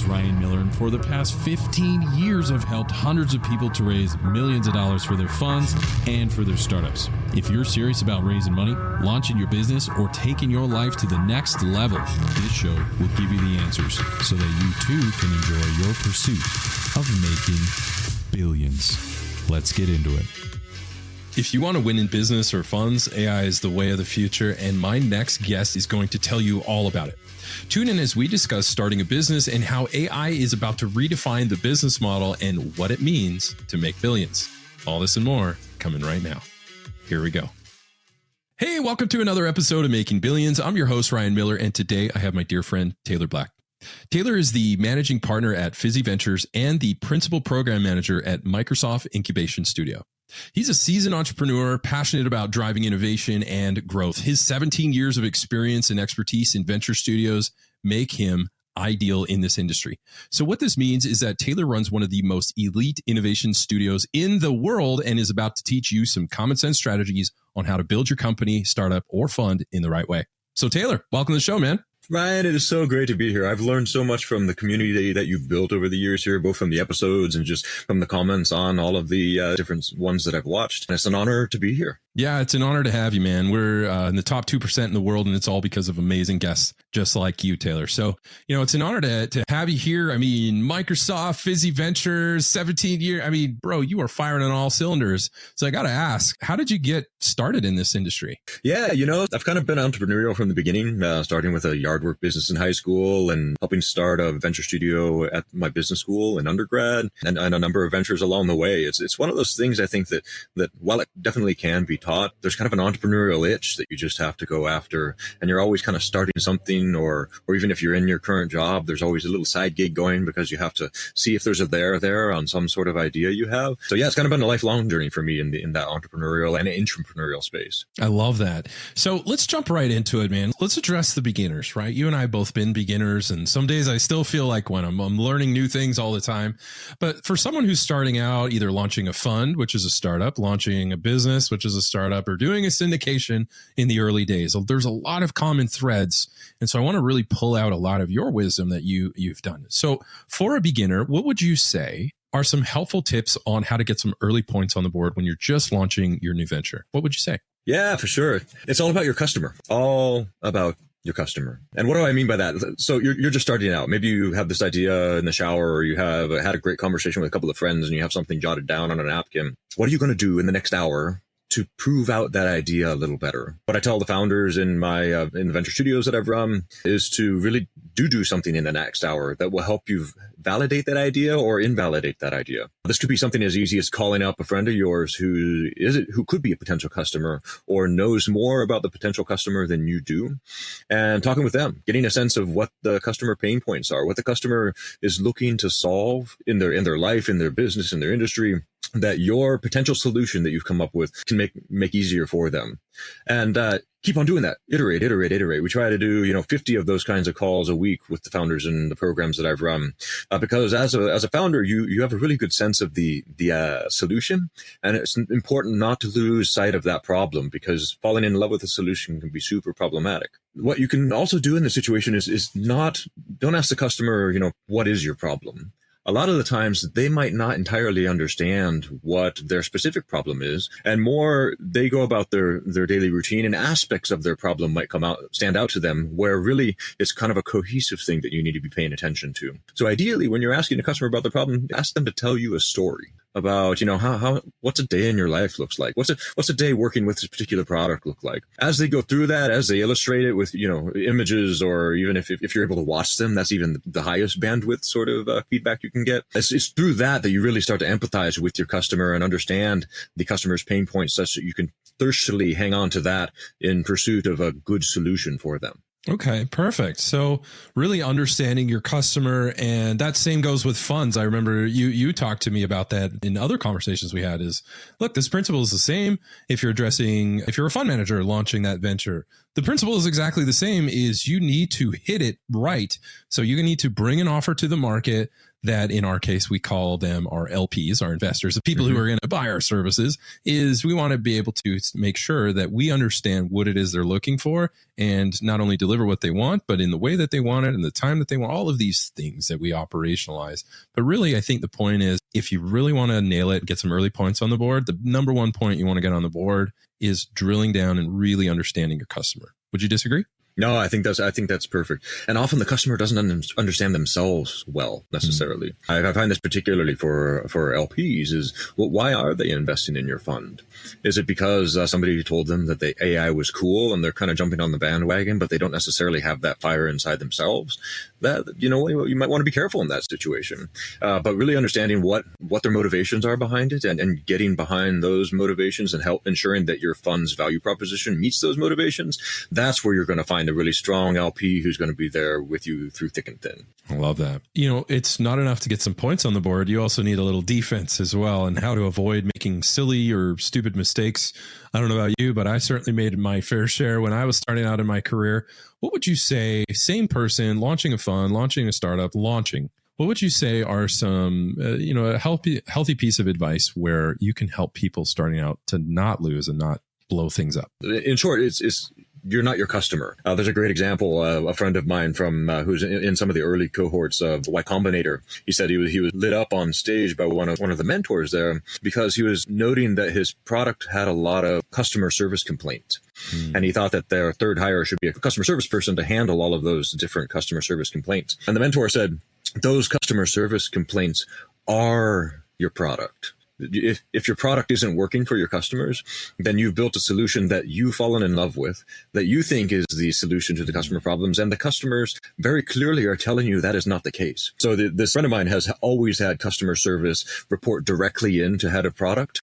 host, Ryan Miller, and for the past 15 years, I've helped hundreds of people to raise millions of dollars for their funds and for their startups. If you're serious about raising money, launching your business, or taking your life to the next level, this show will give you the answers so that you too can enjoy your pursuit of making billions. Let's get into it. If you want to win in business or funds, AI is the way of the future, and my next guest is going to tell you all about it. Tune in as we discuss starting a business and how AI is about to redefine the business model and what it means to make billions. All this and more coming right now. Here we go. Hey, welcome to another episode of Making Billions. I'm your host, Ryan Miller, and today I have my dear friend, Taylor Black. Taylor is the managing partner at Fizzy Ventures and the principal program manager at Microsoft Incubation Studio. He's a seasoned entrepreneur, passionate about driving innovation and growth. His 17 years of experience and expertise in venture studios make him ideal in this industry. So what this means is that Taylor runs one of the most elite innovation studios in the world and is about to teach you some common sense strategies on how to build your company, startup, or fund in the right way. So Taylor, welcome to the show, man. Ryan, it is so great to be here. I've learned so much from the community that you've built over the years here, both from the episodes and just from the comments on all of the different ones that I've watched. And it's an honor to be here. Yeah, it's an honor to have you, man. We're in the top 2% in the world, and it's all because of amazing guests just like you, Taylor. So, it's an honor to have you here. I mean, Microsoft, Fizzy Ventures, 17 years. I mean, bro, you are firing on all cylinders. So I got to ask, how did you get started in this industry? Yeah, I've kind of been entrepreneurial from the beginning, starting with a yard work business in high school and helping start a venture studio at my business school in undergrad and a number of ventures along the way. It's one of those things I think that while it definitely can be taught, there's kind of an entrepreneurial itch that you just have to go after. And you're always kind of starting something, or even if you're in your current job, there's always a little side gig going because you have to see if there's a there on some sort of idea you have. So yeah, it's kind of been a lifelong journey for me in that entrepreneurial and intrapreneurial space. I love that. So let's jump right into it, man. Let's address the beginners, right? You and I have both been beginners, and some days I still feel like when I'm learning new things all the time. But for someone who's starting out, either launching a fund, which is a startup, launching a business, which is a startup, or doing a syndication in the early days, there's a lot of common threads. And so I want to really pull out a lot of your wisdom that you've done. So for a beginner, what would you say are some helpful tips on how to get some early points on the board when you're just launching your new venture? What would you say? Yeah, for sure. It's all about your customer. All about your customer. And what do I mean by that? So you're just starting out. Maybe you have this idea in the shower, or you have had a great conversation with a couple of friends and you have something jotted down on a napkin. What are you going to do in the next hour to prove out that idea a little better? What I tell the founders in my in the venture studios that I've run is to really do something in the next hour that will help you validate that idea or invalidate that idea. This could be something as easy as calling up a friend of yours who could be a potential customer or knows more about the potential customer than you do, and talking with them, getting a sense of what the customer pain points are, what the customer is looking to solve in their life, in their business, in their industry, that your potential solution that you've come up with can make easier for them. And keep on doing that. Iterate. We try to do 50 of those kinds of calls a week with the founders and the programs that I've run, because as a founder, you have a really good sense of the solution, and it's important not to lose sight of that problem, because falling in love with a solution can be super problematic. What you can also do in this situation is don't ask the customer, what is your problem? A lot of the times they might not entirely understand what their specific problem is, and more they go about their daily routine, and aspects of their problem might stand out to them, where really it's kind of a cohesive thing that you need to be paying attention to. So ideally, when you're asking a customer about the problem, ask them to tell you a story about, how what's a day in your life looks like. What's a day working with this particular product look like? As they go through that, as they illustrate it with, images, or even if you're able to watch them, that's even the highest bandwidth sort of feedback you can get. It's through that you really start to empathize with your customer and understand the customer's pain points, such that you can thirstily hang on to that in pursuit of a good solution for them. Okay, perfect. So really understanding your customer, and that same goes with funds. I remember you talked to me about that in other conversations we had. Is look, this principle is the same if you're a fund manager launching that venture. The principle is exactly the same, is you need to hit it right. So you need to bring an offer to the market that in our case, we call them our LPs, our investors, the people who are going to buy our services, is we want to be able to make sure that we understand what it is they're looking for and not only deliver what they want, but in the way that they want it and the time that they want, all of these things that we operationalize. But really, I think the point is, if you really want to nail it and get some early points on the board, the number one point you want to get on the board is drilling down and really understanding your customer. Would you disagree? No, I think that's perfect. And often the customer doesn't understand themselves well necessarily. I find this particularly for LPs is, well, why are they investing in your fund? Is it because somebody told them that the AI was cool and they're kind of jumping on the bandwagon, but they don't necessarily have that fire inside themselves? That, you might want to be careful in that situation. But really understanding what their motivations are behind it and getting behind those motivations and help ensuring that your fund's value proposition meets those motivations. That's where you're going to find a really strong LP who's going to be there with you through thick and thin. I love that. It's not enough to get some points on the board. You also need a little defense as well, and how to avoid making silly or stupid mistakes. I don't know about you, but I certainly made my fair share when I was starting out in my career. What would you say, same person, launching a fund, launching a startup, what would you say are some, a healthy piece of advice where you can help people starting out to not lose and not blow things up? In short, it's you're not your customer. There's a great example. A friend of mine from who's in some of the early cohorts of Y Combinator. He said he was lit up on stage by one of the mentors there because he was noting that his product had a lot of customer service complaints, and he thought that their third hire should be a customer service person to handle all of those different customer service complaints. And the mentor said, those customer service complaints are your product. If your product isn't working for your customers, then you've built a solution that you've fallen in love with, that you think is the solution to the customer problems. And the customers very clearly are telling you that is not the case. So this friend of mine has always had customer service report directly into head of product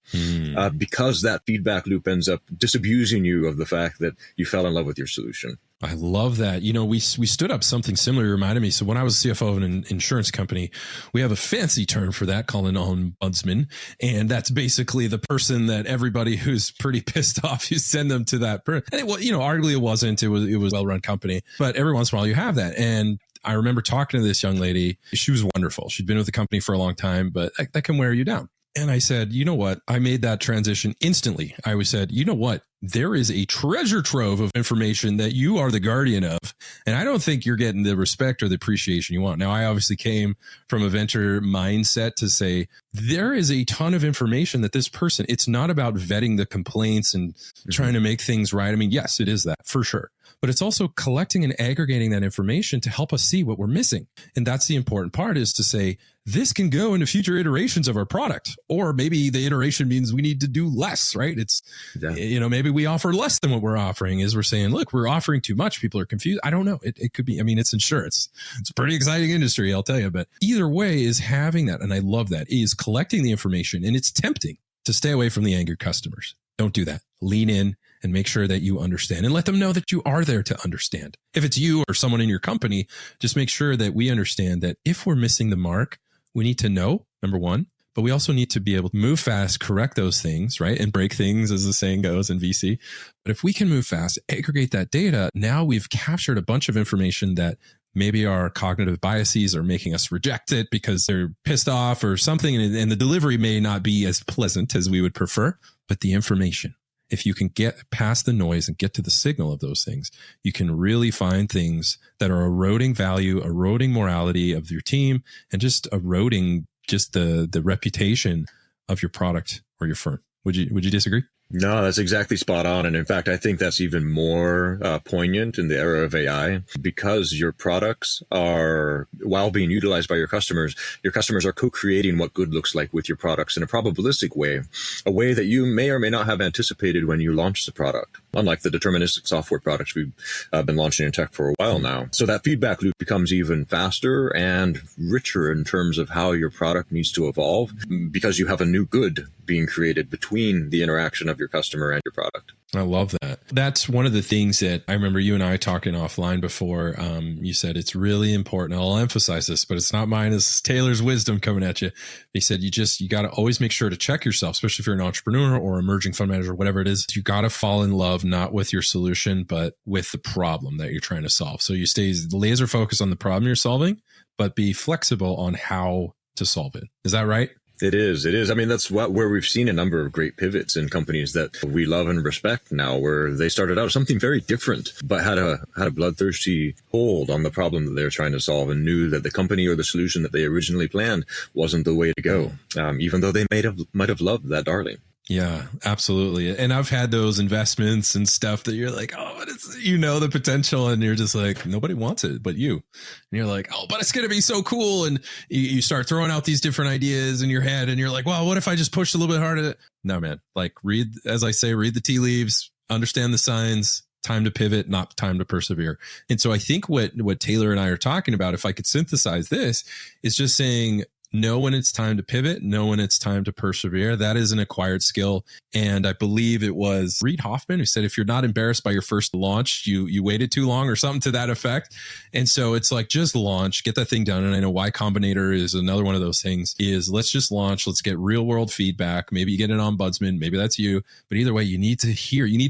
because that feedback loop ends up disabusing you of the fact that you fell in love with your solution. I love that. We stood up something similar. You reminded me. So when I was CFO of an insurance company, we have a fancy term for that called an ombudsman. And that's basically the person that everybody who's pretty pissed off, you send them to that person. And arguably it wasn't. It was a well-run company, but every once in a while you have that. And I remember talking to this young lady. She was wonderful. She'd been with the company for a long time, but that can wear you down. And I said, you know what? I made that transition instantly. I said, you know what? There is a treasure trove of information that you are the guardian of. And I don't think you're getting the respect or the appreciation you want. Now, I obviously came from a venture mindset to say there is a ton of information that this person, it's not about vetting the complaints and trying to make things right. I mean, yes, it is that for sure. But it's also collecting and aggregating that information to help us see what we're missing. And that's the important part, is to say, this can go into future iterations of our product, or maybe the iteration means we need to do less, right? It's, maybe we offer less than what we're offering, is we're saying, look, we're offering too much. People are confused. I don't know. It could be, it's insurance. It's a pretty exciting industry, I'll tell you, but either way is having that. And I love that, is collecting the information. And it's tempting to stay away from the angry customers. Don't do that. Lean in and make sure that you understand and let them know that you are there to understand. If it's you or someone in your company, just make sure that we understand that if we're missing the mark, we need to know, number one, but we also need to be able to move fast, correct those things, right? And break things, as the saying goes in VC. But if we can move fast, aggregate that data, now we've captured a bunch of information that maybe our cognitive biases are making us reject it because they're pissed off or something. And the delivery may not be as pleasant as we would prefer, but the information, if you can get past the noise and get to the signal of those things, you can really find things that are eroding value, eroding morality of your team, and just eroding just the reputation of your product or your firm. Would you disagree? No, that's exactly spot on. And in fact, I think that's even more poignant in the era of AI, because your products are, while being utilized by your customers are co-creating what good looks like with your products in a probabilistic way, a way that you may or may not have anticipated when you launched the product, unlike the deterministic software products we've been launching in tech for a while now. So that feedback loop becomes even faster and richer in terms of how your product needs to evolve, because you have a new good being created between the interaction of your customer and your product. I love that. That's one of the things that I remember you and I talking offline before. You said it's really important. I'll emphasize this, but it's not mine. It's Taylor's wisdom coming at you. He said, you got to always make sure to check yourself, especially if you're an entrepreneur or emerging fund manager, whatever it is. You got to fall in love, not with your solution, but with the problem that you're trying to solve. So you stay laser focused on the problem you're solving, but be flexible on how to solve it. Is that right? It is. It is. I mean, that's where we've seen a number of great pivots in companies that we love and respect now, where they started out something very different, but had a bloodthirsty hold on the problem that they were trying to solve, and knew that the company or the solution that they originally planned wasn't the way to go, even though they might have loved that darling. Yeah, absolutely. And I've had those investments and stuff that you're like, oh, but it's, the potential, and you're just like, nobody wants it but you. And you're like, oh, but it's going to be so cool. And you start throwing out these different ideas in your head, and you're like, well, what if I just push a little bit harder? No, man, like read the tea leaves, understand the signs. Time to pivot, not time to persevere. And so I think what Taylor and I are talking about, if I could synthesize this, is just saying, know when it's time to pivot, know when it's time to persevere. That is an acquired skill. And I believe it was Reid Hoffman who said, if you're not embarrassed by your first launch, you waited too long, or something to that effect. And so it's like, just launch, get that thing done. And I know Y Combinator is another one of those things, is let's just launch. Let's get real world feedback. Maybe you get an ombudsman, maybe that's you. But either way, you need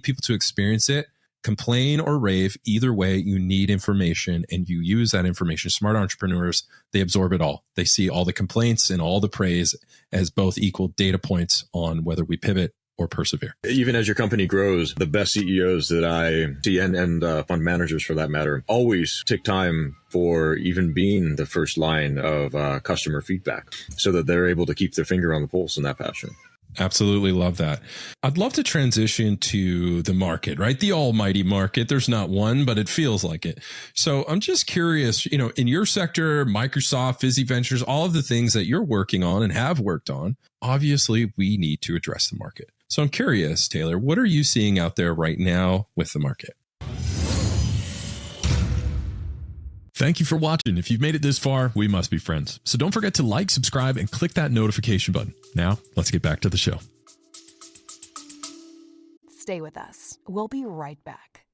people to experience it. Complain or rave, either way, you need information, and you use that information. Smart entrepreneurs, they absorb it all. They see all the complaints and all the praise as both equal data points on whether we pivot or persevere. Even as your company grows, the best CEOs that I see, and fund managers for that matter, always take time for even being the first line of customer feedback, so that they're able to keep their finger on the pulse in that fashion. Absolutely love that. I'd love to transition to the market, right? The almighty market. There's not one, but it feels like it. So I'm just curious, in your sector, Microsoft, Fizzy Ventures, all of the things that you're working on and have worked on, obviously we need to address the market. So I'm curious, Taylor, what are you seeing out there right now with the market? Thank you for watching. If you've made it this far, we must be friends. So don't forget to like, subscribe, and click that notification button. Now, let's get back to the show. Stay with us. We'll be right back.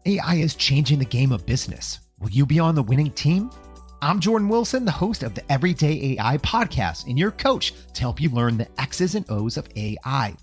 AI is changing the game of business. Will you be on the winning team? I'm Jordan Wilson, the host of the Everyday AI podcast, and your coach to help you learn the X's and O's of AI.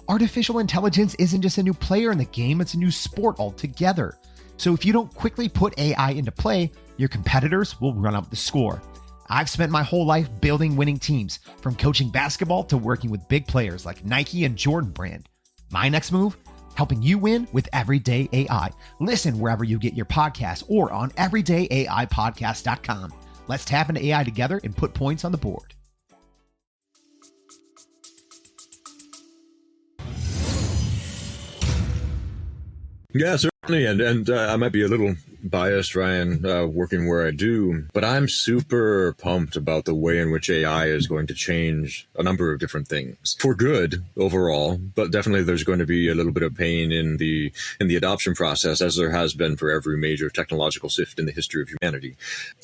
Artificial intelligence isn't just a new player in the game, it's a new sport altogether. So if you don't quickly put AI into play, your competitors will run up the score. I've spent my whole life building winning teams, from coaching basketball to working with big players like Nike and Jordan Brand. My next move? Helping you win with Everyday AI. Listen wherever you get your podcasts or on everydayaipodcast.com. Let's tap into AI together and put points on the board. Yeah, certainly. And I might be a little biased, Ryan, working where I do, but I'm super pumped about the way in which AI is going to change a number of different things for good overall. But definitely there's going to be a little bit of pain in the adoption process, as there has been for every major technological shift in the history of humanity.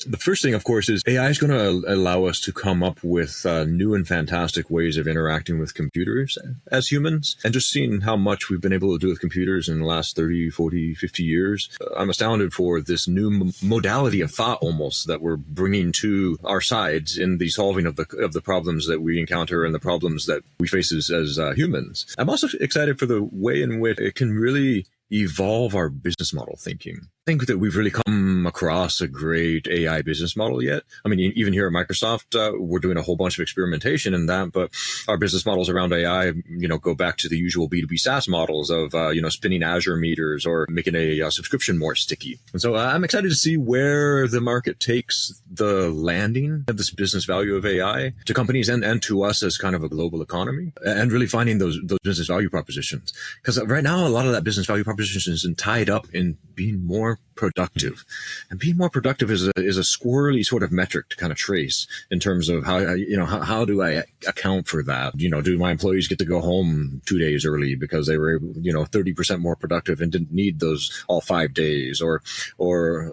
The first thing, of course, is AI is going to allow us to come up with new and fantastic ways of interacting with computers as humans. And just seeing how much we've been able to do with computers in the last 30, 40, 50 years, I'm astounded for this new modality of thought almost that we're bringing to our sides in the solving of the problems that we encounter and the problems that we face as humans. I'm also excited for the way in which it can really evolve our business model thinking. I think that we've really come across a great AI business model yet. I mean, even here at Microsoft, we're doing a whole bunch of experimentation in that, but our business models around AI, go back to the usual B2B SaaS models of, spinning Azure meters or making a subscription more sticky. And so I'm excited to see where the market takes the landing of this business value of AI to companies and to us as kind of a global economy, and really finding those business value propositions. Because right now, a lot of that business value proposition is tied up in being more productive, and being more productive is a squirrely sort of metric to kind of trace in terms of how do I account for that? Do my employees get to go home 2 days early because they were 30% more productive and didn't need those all 5 days, or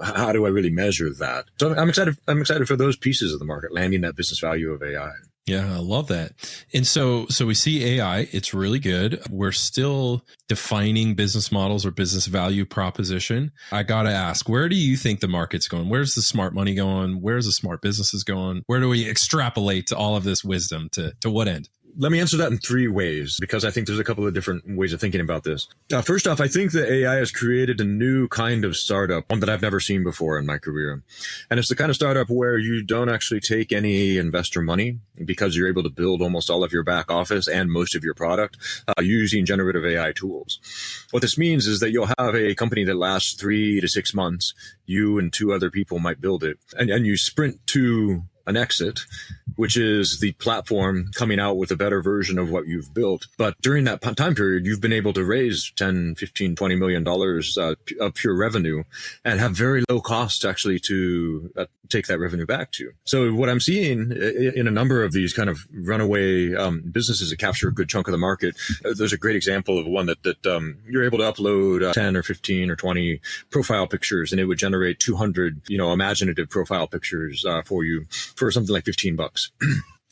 how do I really measure that? So I'm excited for those pieces of the market landing that business value of AI. Yeah, I love that. And so we see AI, it's really good. We're still defining business models or business value proposition. I got to ask, where do you think the market's going? Where's the smart money going? Where's the smart businesses going? Where do we extrapolate to all of this wisdom to what end? let me answer that in three ways, because I think there's a couple of different ways of thinking about this. First off, I think that AI has created a new kind of startup, one that I've never seen before in my career. And it's the kind of startup where you don't actually take any investor money because you're able to build almost all of your back office and most of your product using generative AI tools. What this means is that you'll have a company that lasts 3 to 6 months. You and 2 other people might build it, and you sprint to an exit, which is the platform coming out with a better version of what you've built. But during that time period, you've been able to raise 10, 15, $20 million of pure revenue and have very low costs actually to take that revenue back to. So what I'm seeing in a number of these kind of runaway businesses that capture a good chunk of the market, there's a great example of one that you're able to upload 10 or 15 or 20 profile pictures, and it would generate 200, imaginative profile pictures for you for something like $15.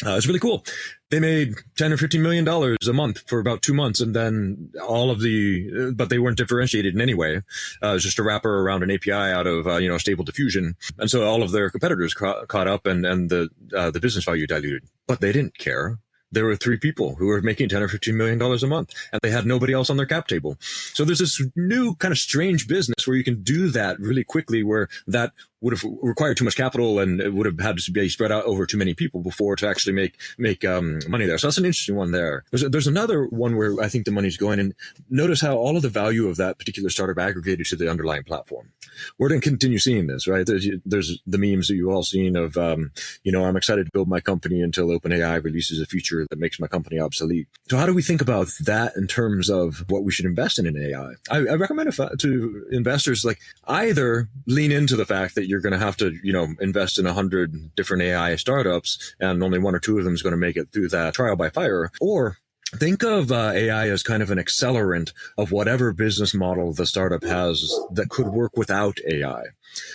It's really cool. They made $10 or $15 million a month for about 2 months. And then but they weren't differentiated in any way. It was just a wrapper around an API out of, Stable Diffusion. And so all of their competitors caught up and the business value diluted, but they didn't care. There were 3 people who were making $10 or $15 million a month, and they had nobody else on their cap table. So there's this new kind of strange business where you can do that really quickly, where that would have required too much capital and it would have had to be spread out over too many people before to actually make money there. So that's an interesting one there. There's another one where I think the money's going, and notice how all of the value of that particular startup aggregated to the underlying platform. We're going to continue seeing this, right? There's the memes that you've all seen of, I'm excited to build my company until OpenAI releases a feature that makes my company obsolete. So how do we think about that in terms of what we should invest in AI? I recommend to investors, like, either lean into the fact that you're going to have to, invest in 100 different AI startups and only 1 or 2 of them is going to make it through that trial by fire, or think of AI as kind of an accelerant of whatever business model the startup has that could work without AI.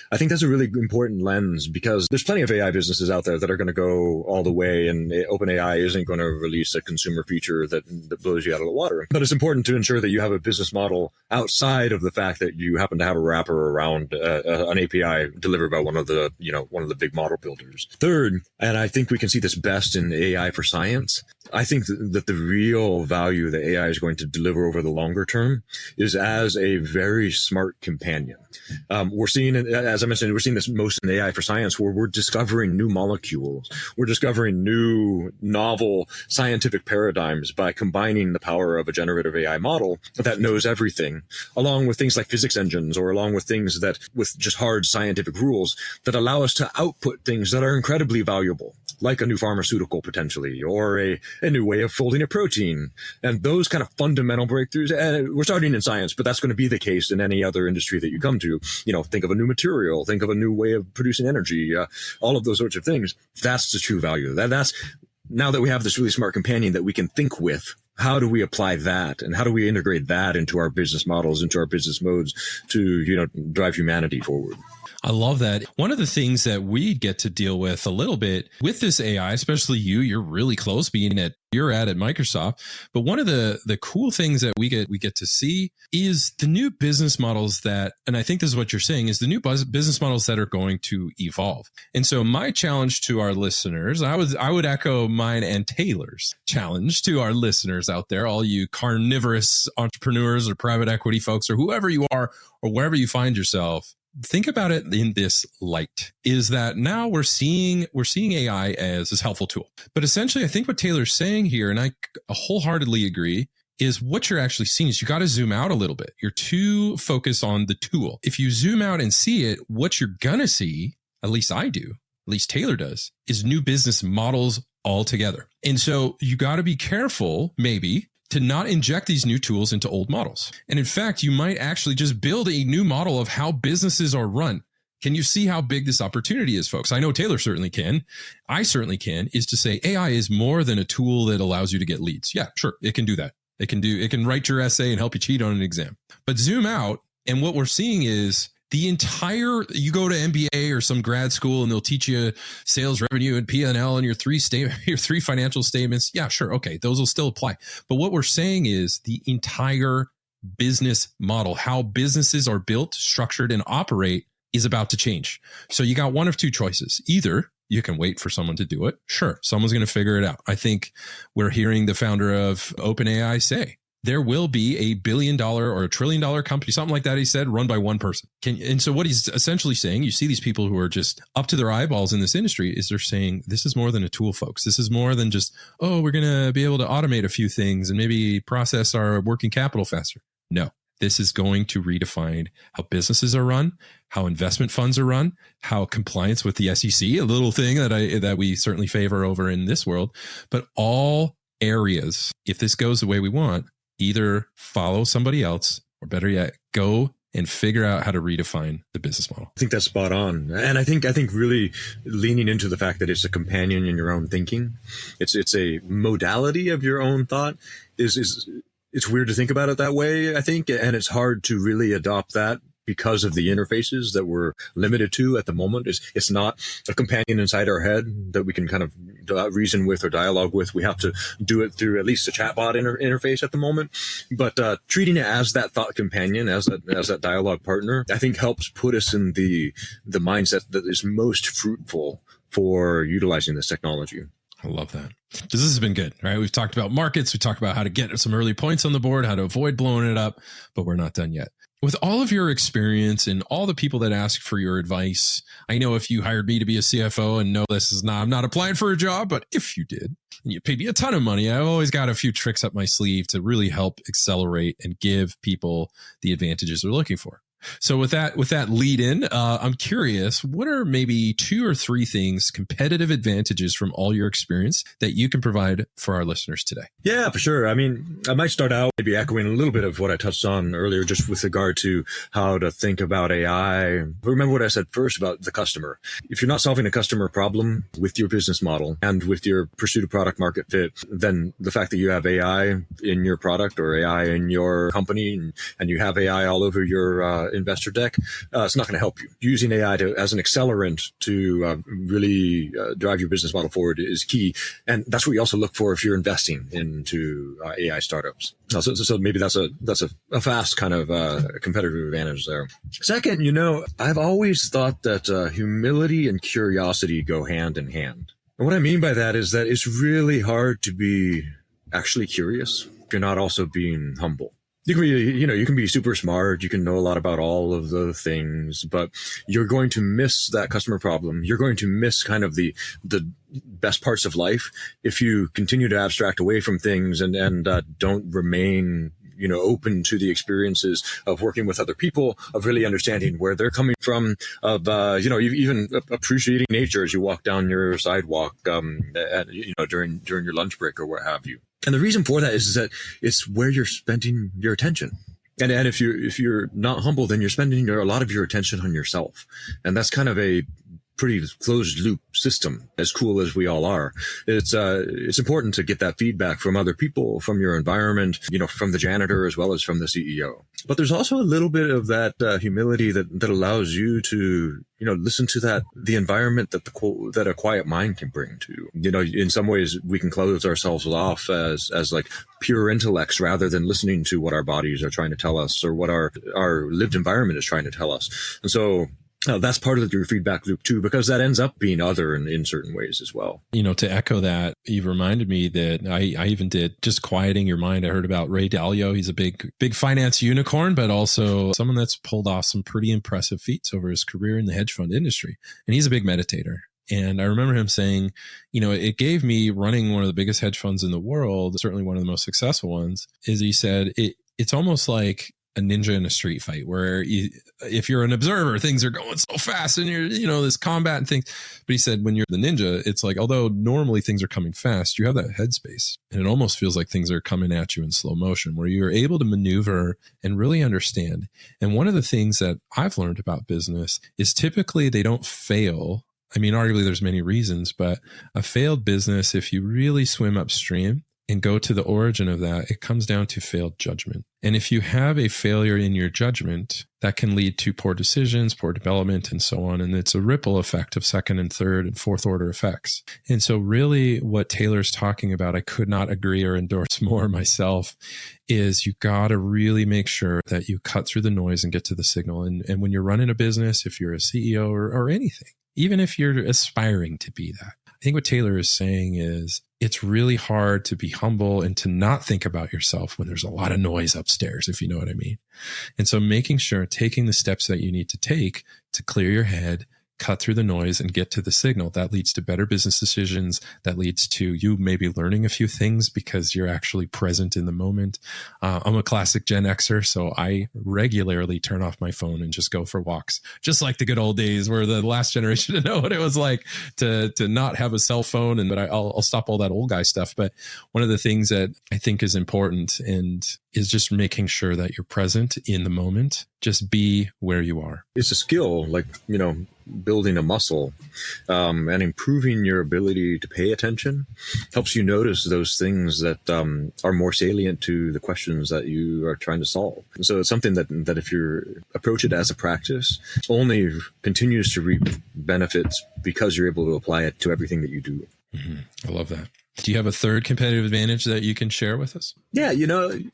I think that's a really important lens, because there's plenty of AI businesses out there that are going to go all the way, and OpenAI isn't going to release a consumer feature that blows you out of the water. But it's important to ensure that you have a business model outside of the fact that you happen to have a wrapper around an API delivered by one of the big model builders. Third, and I think we can see this best in AI for science, I think that the real value that AI is going to deliver over the longer term is as a very smart companion. We're seeing, as I mentioned, we're seeing this most in AI for science, where we're discovering new molecules. We're discovering new novel scientific paradigms by combining the power of a generative AI model that knows everything, along with things like physics engines, or along with things that with just hard scientific rules that allow us to output things that are incredibly valuable, like a new pharmaceutical potentially, or a new way of folding a protein. And those kind of fundamental breakthroughs, and we're starting in science, but that's going to be the case in any other industry that you come to. Think of a new material, think of a new way of producing energy, all of those sorts of things. That's the true value. That's now that we have this really smart companion that we can think with, how do we apply that, and how do we integrate that into our business models, into our business modes to, drive humanity forward? I love that. One of the things that we get to deal with a little bit with this AI, especially you're really close being at Microsoft. But one of the cool things that we get to see is the new business models that, and I think this is what you're saying, is the new business models that are going to evolve. And so my challenge to our listeners, I would echo mine and Taylor's challenge to our listeners out there, all you carnivorous entrepreneurs or private equity folks or whoever you are or wherever you find yourself. Think about it in this light, is that now we're seeing AI as this helpful tool. But essentially, I think what Taylor's saying here, and I wholeheartedly agree, is what you're actually seeing is you got to zoom out a little bit. You're too focused on the tool. If you zoom out and see it, what you're going to see, at least I do, at least Taylor does, is new business models altogether. And so you got to be careful, maybe, to not inject these new tools into old models. And in fact, you might actually just build a new model of how businesses are run. Can you see how big this opportunity is, folks? I know Taylor certainly can. I certainly can, is to say AI is more than a tool that allows you to get leads. Yeah, sure. It can do that. It can write your essay and help you cheat on an exam. But zoom out, and what we're seeing is you go to MBA or some grad school and they'll teach you sales, revenue, and P&L and your three financial statements. Yeah, sure. Okay. Those will still apply. But what we're saying is the entire business model, how businesses are built, structured, and operate is about to change. So you got one of two choices. Either You can wait for someone to do it. Sure, someone's going to figure it out. I think we're hearing the founder of OpenAI say, there will be $1 billion or $1 trillion company, something like that, he said, run by one person. And so what he's essentially saying, you see these people who are just up to their eyeballs in this industry, is they're saying, this is more than a tool, folks. This is more than just, oh, we're going to be able to automate a few things and maybe process our working capital faster. No, this is going to redefine how businesses are run, how investment funds are run, how compliance with the SEC, a little thing that we certainly favor over in this world, but all areas, if this goes the way we want, either follow somebody else or better yet, go and figure out how to redefine the business model. I think that's spot on. And I think really leaning into the fact that it's a companion in your own thinking. It's a modality of your own thought is it's weird to think about it that way, I think. And it's hard to really adopt that because of the interfaces that we're limited to at the moment. It's not a companion inside our head that we can kind of reason with or dialogue with. We have to do it through at least a chatbot interface at the moment. But treating it as that thought companion, as that dialogue partner, I think helps put us in the mindset that is most fruitful for utilizing this technology. I love that. This has been good, right? We've talked about markets. We talked about how to get some early points on the board, how to avoid blowing it up, but we're not done yet. With all of your experience and all the people that ask for your advice, I know if you hired me to be a CFO, and no, I'm not applying for a job, but if you did, and you paid me a ton of money, I've always got a few tricks up my sleeve to really help accelerate and give people the advantages they're looking for. So with that lead in, I'm curious, what are maybe 2 or 3 things, competitive advantages from all your experience that you can provide for our listeners today? Yeah, for sure. I mean, I might start out maybe echoing a little bit of what I touched on earlier, just with regard to how to think about AI. Remember what I said first about the customer. If you're not solving a customer problem with your business model and with your pursuit of product market fit, then the fact that you have AI in your product or AI in your company and you have AI all over your investor deck, it's not going to help you. Using AI as an accelerant to really drive your business model forward is key. And that's what you also look for if you're investing into AI startups. So maybe that's a fast kind of competitive advantage there. Second, I've always thought that humility and curiosity go hand in hand. And what I mean by that is that it's really hard to be actually curious if you're not also being humble. You can be super smart. You can know a lot about all of the things, but you're going to miss that customer problem. You're going to miss kind of the best parts of life if you continue to abstract away from things and don't remain, open to the experiences of working with other people, of really understanding where they're coming from, of, even appreciating nature as you walk down your sidewalk, during your lunch break or what have you. And the reason for that is that it's where you're spending your attention. And if you're not humble, then you're spending a lot of your attention on yourself. And that's kind of a pretty closed loop system, as cool as we all are. It's important to get that feedback from other people, from your environment, from the janitor as well as from the CEO. But there's also a little bit of that humility that allows you to, listen to the environment that a quiet mind can bring to. In some ways we can close ourselves off as like pure intellects rather than listening to what our bodies are trying to tell us or what our lived environment is trying to tell us. And so that's part of your feedback loop too, because that ends up being other in certain ways as well. To echo that, you've reminded me that I even did just quieting your mind. I heard about Ray Dalio. He's a big finance unicorn, but also someone that's pulled off some pretty impressive feats over his career in the hedge fund industry. And he's a big meditator. And I remember him saying, it gave me running one of the biggest hedge funds in the world, certainly one of the most successful ones, is he said, it's almost like a ninja in a street fight where if you're an observer, things are going so fast and you're, this combat and things. But he said, when you're the ninja, it's like, although normally things are coming fast, you have that headspace and it almost feels like things are coming at you in slow motion where you're able to maneuver and really understand. And one of the things that I've learned about business is typically they don't fail. I mean, arguably there's many reasons, but a failed business, if you really swim upstream and go to the origin of that, it comes down to failed judgment. And if you have a failure in your judgment, that can lead to poor decisions, poor development, and so on. And it's a ripple effect of second and third and fourth order effects. And so really what Taylor's talking about, I could not agree or endorse more myself, is you got to really make sure that you cut through the noise and get to the signal. And when you're running a business, if you're a CEO or anything, even if you're aspiring to be that. I think what Taylor is saying is it's really hard to be humble and to not think about yourself when there's a lot of noise upstairs, if you know what I mean. And so making sure, taking the steps that you need to take to clear your head, cut through the noise and get to the signal, that leads to better business decisions. That leads to you maybe learning a few things because you're actually present in the moment. I'm a classic Gen Xer, so I regularly turn off my phone and just go for walks, just like the good old days where the last generation didn't know what it was like to not have a cell phone. And but I'll stop all that old guy stuff. But one of the things that I think is important and is just making sure that you're present in the moment. Just be where you are. It's a skill, like, building a muscle, and improving your ability to pay attention helps you notice those things that are more salient to the questions that you are trying to solve. So it's something that if you approach it as a practice, only continues to reap benefits because you're able to apply it to everything that you do. Mm-hmm. I love that. Do you have a third competitive advantage that you can share with us? Yeah,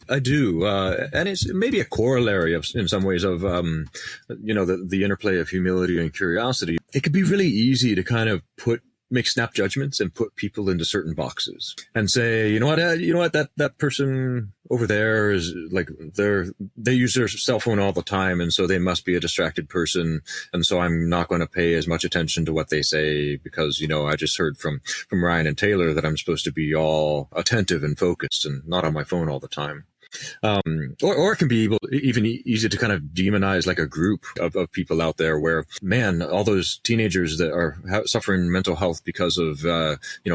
I do. And it's maybe a corollary in some ways of, the interplay of humility and curiosity. It could be really easy to kind of make snap judgments and put people into certain boxes and say, that person over there is like, they use their cell phone all the time. And so they must be a distracted person. And so I'm not going to pay as much attention to what they say because, I just heard from Ryan and Taylor that I'm supposed to be all attentive and focused and not on my phone all the time. Or it can be even easy to kind of demonize like a group of people out there where, man, all those teenagers that are suffering mental health because of,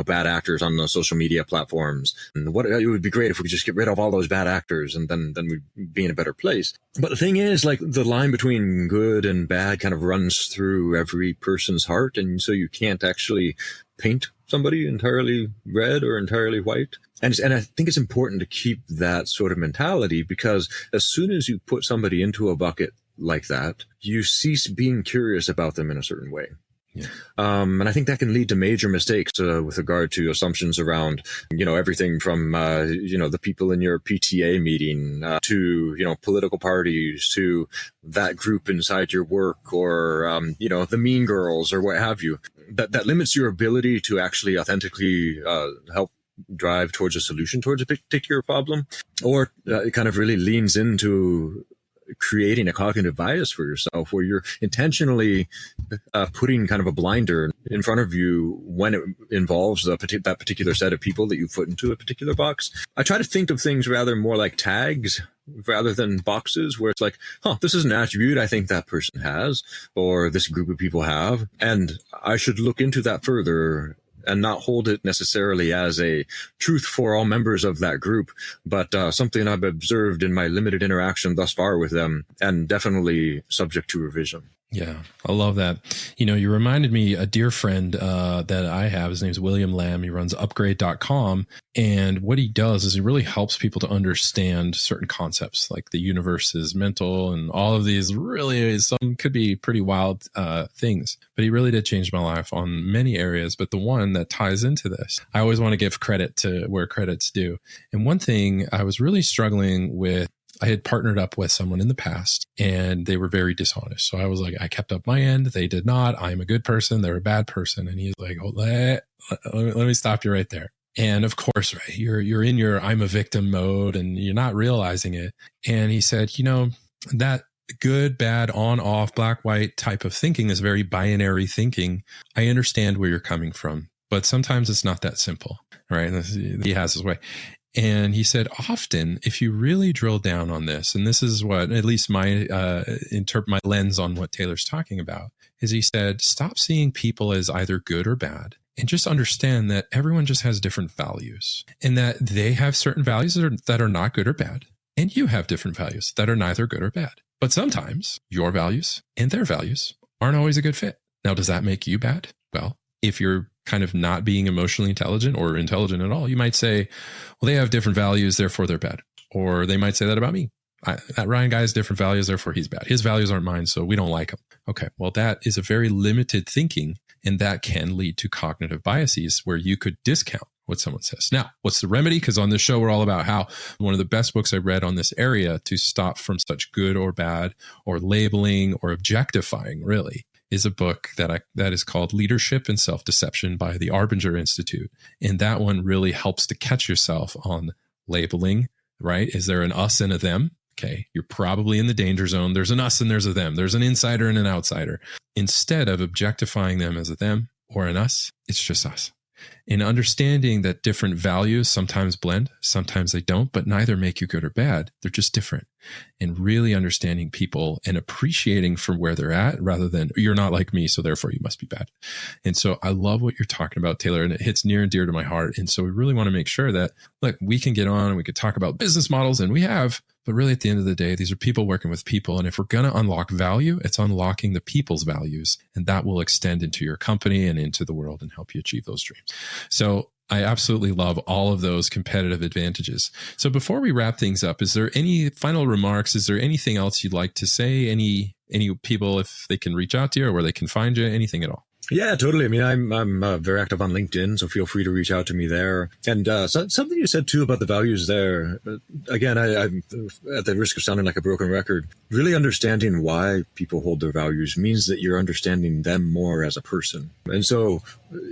bad actors on the social media platforms. And it would be great if we could just get rid of all those bad actors and then we'd be in a better place. But the thing is, like, the line between good and bad kind of runs through every person's heart. And so you can't actually paint somebody entirely red or entirely white. And I think it's important to keep that sort of mentality because as soon as you put somebody into a bucket like that, you cease being curious about them in a certain way. Yeah. And I think that can lead to major mistakes with regard to assumptions around, everything from, the people in your PTA meeting to, political parties to that group inside your work or, the mean girls or what have you. That limits your ability to actually authentically help drive towards a solution towards a particular problem, or it kind of really leans into creating a cognitive bias for yourself where you're intentionally putting kind of a blinder in front of you when it involves that particular set of people that you put into a particular box. I try to think of things rather more like tags rather than boxes where it's like, this is an attribute I think that person has or this group of people have, and I should look into that further and not hold it necessarily as a truth for all members of that group, but something I've observed in my limited interaction thus far with them and definitely subject to revision. Yeah, I love that. You reminded me, a dear friend that I have, his name's William Lamb. He runs upgrade.com. And what he does is he really helps people to understand certain concepts like the universe is mental and all of these really, some could be pretty wild things. But he really did change my life on many areas. But the one that ties into this, I always want to give credit to where credit's due. And one thing I was really struggling with, I had partnered up with someone in the past and they were very dishonest. So I was like, I kept up my end. They did not. I'm a good person. They're a bad person. And he's like, let me stop you right there. And of course, right, you're in your I'm a victim mode and you're not realizing it. And he said, that good, bad, on, off, black, white type of thinking is very binary thinking. I understand where you're coming from, but sometimes it's not that simple, right? He has his way. And he said, often, if you really drill down on this, and this is what, at least my my lens on what Taylor's talking about, is he said, stop seeing people as either good or bad, and just understand that everyone just has different values, and that they have certain values that are not good or bad, and you have different values that are neither good or bad. But sometimes your values and their values aren't always a good fit. Now, does that make you bad? Well, if you're kind of not being emotionally intelligent or intelligent at all, you might say, well, they have different values, therefore they're bad. Or they might say that about me. That Ryan guy has different values, therefore he's bad. His values aren't mine, so we don't like him. Okay, well, that is a very limited thinking, and that can lead to cognitive biases where you could discount what someone says. Now, what's the remedy? Because on this show, we're all about how one of the best books I read on this area to stop from such good or bad or labeling or objectifying, really, is a book that is called Leadership and Self-Deception by the Arbinger Institute. And that one really helps to catch yourself on labeling, right? Is there an us and a them? Okay, you're probably in the danger zone. There's an us and there's a them. There's an insider and an outsider. Instead of objectifying them as a them or an us, it's just us. And understanding that different values sometimes blend, sometimes they don't, but neither make you good or bad. They're just different. And really understanding people and appreciating from where they're at rather than you're not like me, so therefore you must be bad. And so I love what you're talking about, Taylor, and it hits near and dear to my heart. And so we really want to make sure that, look, we can get on and we could talk about business models, and we have, but really at the end of the day, these are people working with people. And if we're going to unlock value, it's unlocking the people's values, and that will extend into your company and into the world and help you achieve those dreams. So I absolutely love all of those competitive advantages. So before we wrap things up, is there any final remarks? Is there anything else you'd like to say? Any people, if they can reach out to you or where they can find you, anything at all? Yeah, totally. I mean, I'm very active on LinkedIn, so feel free to reach out to me there. And something you said too about the values there. Again, I'm at the risk of sounding like a broken record. Really understanding why people hold their values means that you're understanding them more as a person. And so,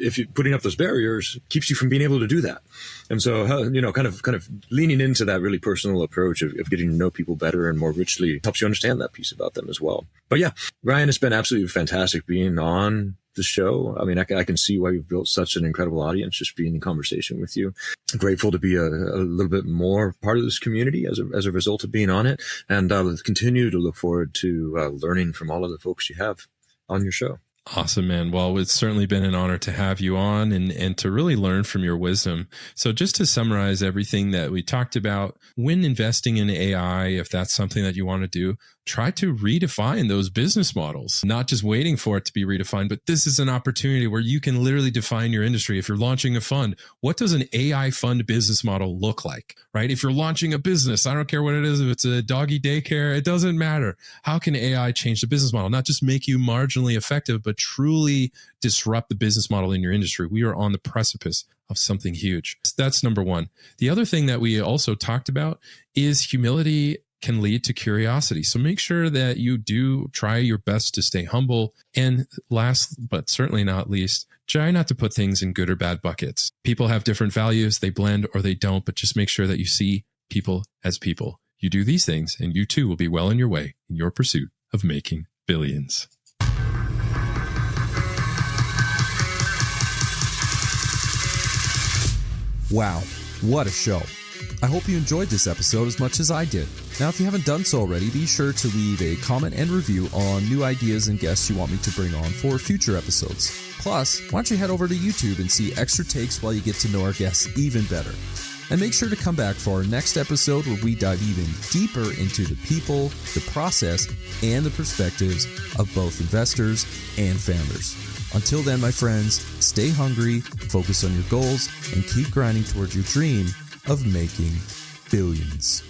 if you're putting up those barriers, keeps you from being able to do that. And so, kind of leaning into that really personal approach of getting to know people better and more richly helps you understand that piece about them as well. But yeah, Ryan, it's been absolutely fantastic being on the show. I mean, I can see why you've built such an incredible audience just being in conversation with you. Grateful to be a little bit more part of this community as a result of being on it, and I'll continue to look forward to learning from all of the folks you have on your show. Awesome, man. Well, it's certainly been an honor to have you on and to really learn from your wisdom. So just to summarize everything that we talked about, when investing in AI, if that's something that you want to do, try to redefine those business models, not just waiting for it to be redefined, but this is an opportunity where you can literally define your industry. If you're launching a fund, what does an AI fund business model look like, right? If you're launching a business, I don't care what it is, if it's a doggy daycare, it doesn't matter. How can AI change the business model? Not just make you marginally effective, but truly disrupt the business model in your industry. We are on the precipice of something huge. That's number one. The other thing that we also talked about is humility can lead to curiosity. So make sure that you do try your best to stay humble. And last, but certainly not least, try not to put things in good or bad buckets. People have different values. They blend or they don't, but just make sure that you see people as people. You do these things and you too will be well on your way in your pursuit of making billions. Wow, what a show. I hope you enjoyed this episode as much as I did. Now, if you haven't done so already, be sure to leave a comment and review on new ideas and guests you want me to bring on for future episodes. Plus, why don't you head over to YouTube and see extra takes while you get to know our guests even better. And make sure to come back for our next episode where we dive even deeper into the people, the process, and the perspectives of both investors and founders. Until then, my friends, stay hungry, focus on your goals, and keep grinding towards your dream of making billions.